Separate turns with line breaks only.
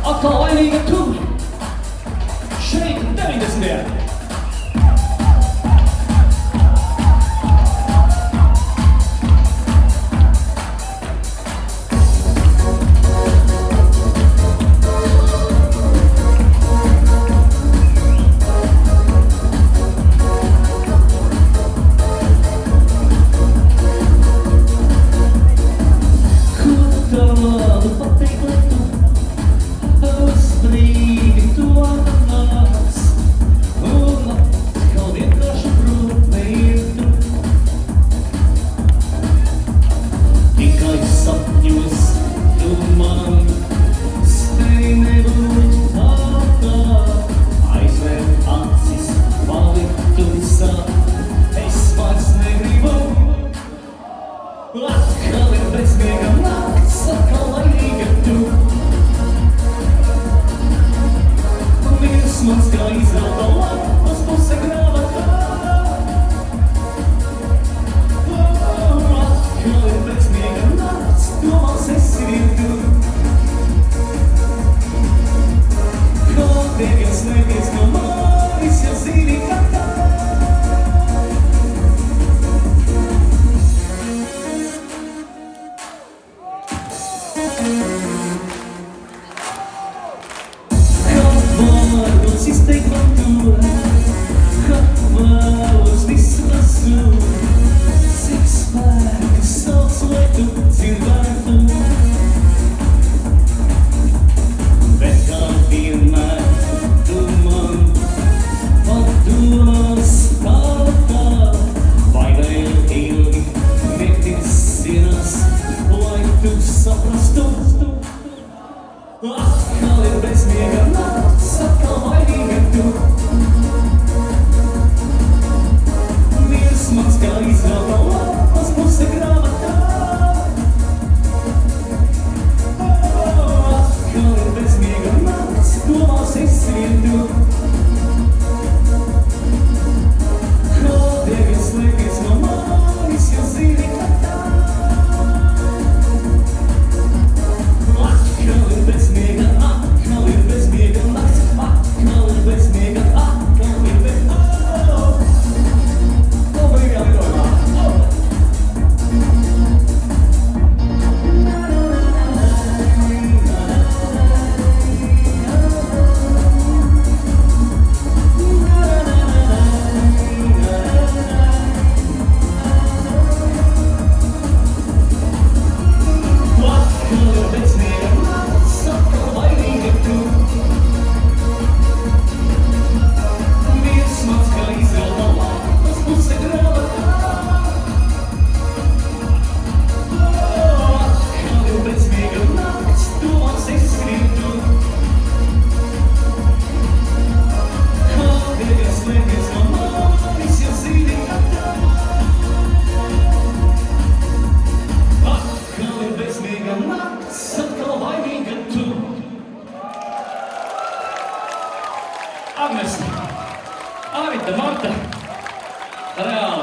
atkal laimīga tu. Šeit 90. Mans kā izrauta lapas puse grāmatā. Atkal ir bezmiega nakts, domās esi vien tu. Kāpēc neties no manis, ja zini, ka tā. Izteikt man to, kad vēlos visu lasu, cik spēku sauc, lai tu dzirdētu. Bet kā vienmēr tu man padomās tā, vai vēl ilgi nekties sienās, lai tu saprastu. Atkal ir bezmiega nakts, atkal vainīga tu. Miers mans kā izrauta lapas puse grāmatā. Atkal ir bezmiega nakts, domās esi vien tu. Kāpēc liekies no manis, ja zini, ka tā. Atkal ir bezmiega, atkal ir bezmiega nakts, atkal ir bezmiega, atkal ir bezmiega. Obrigado, Agnes, Arita, Marta, reāli.